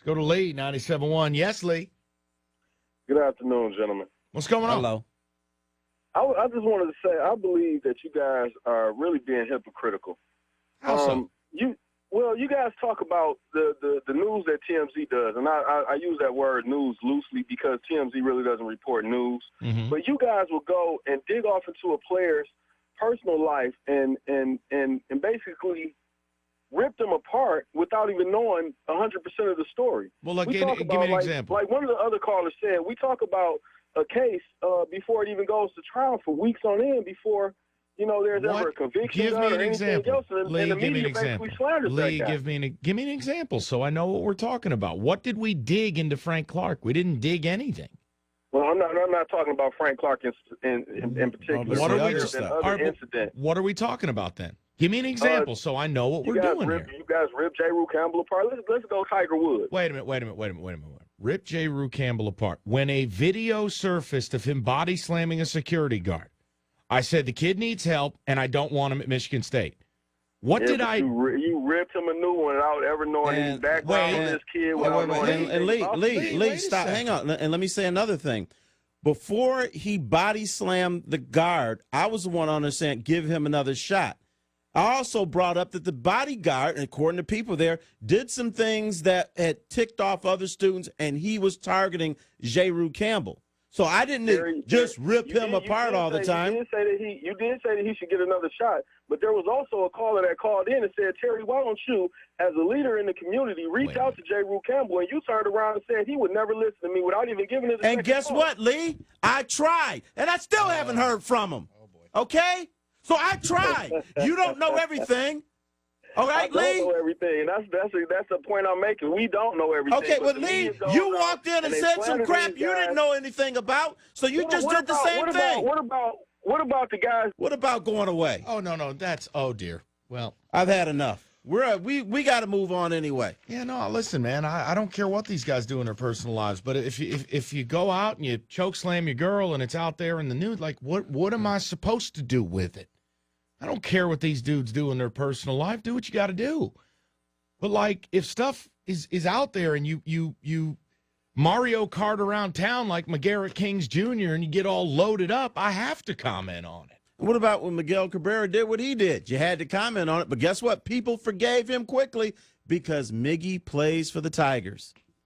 Go to Lee, 97.1. Yes, Lee. Good afternoon, gentlemen. What's going on? Hello. I just wanted to say I believe that you guys are really being hypocritical. How so? You guys talk about the news that TMZ does, and I use that word news loosely because TMZ really doesn't report news. Mm-hmm. But you guys will go and dig off into a player's personal life and basically rip them apart without even knowing 100% of the story. Well, look, give me an example. Like one of the other callers said, we talk about a case before it even goes to trial for weeks on end before, there's ever a conviction. Give me an example. Lee, give me an example. Lee, give me an example so I know what we're talking about. What did we dig into Frank Clark? We didn't dig anything. Well, I'm not talking about Frank Clark in particular. What are we incident? What are we talking about then? Give me an example so I know what we're doing here. You guys rip J. Rue Campbell apart. Let's go Tiger Woods. Wait a minute. Rip J. Rue Campbell apart. When a video surfaced of him body slamming a security guard, I said the kid needs help and I don't want him at Michigan State. You ripped him a new one without ever knowing any background of this kid. And Lee, stop. Hang on. And let me say another thing. Before he body slammed the guard, I was the one on there saying, give him another shot. I also brought up that the bodyguard, according to people there, did some things that had ticked off other students, and he was targeting J. Rue Campbell. So I didn't just rip him apart all the time. You did say that he should get another shot, but there was also a caller that called in and said, Terry, why don't you, as a leader in the community, reach out to J. Rue Campbell? And you turned around and said he would never listen to me without even giving it a second And guess call. what, Lee? I tried, and I still haven't heard from him. Okay? So I tried. You don't know everything. All right, Lee? I don't know everything. That's the point I'm making. We don't know everything. Okay, but Lee, you walked in and said some crap you didn't know anything about, so you just did the same thing. What about the guys? What about going away? Oh, no, oh, dear. Well, I've had enough. We got to move on anyway. Yeah, no, listen, man, I don't care what these guys do in their personal lives, but if you go out and you choke slam your girl and it's out there in the news, like, what am I supposed to do with it? I don't care what these dudes do in their personal life. Do what you got to do. But, like, if stuff is out there and you Mario Kart around town like McGarrett Kings Jr. and you get all loaded up, I have to comment on it. What about when Miguel Cabrera did what he did? You had to comment on it, but guess what? People forgave him quickly because Miggy plays for the Tigers.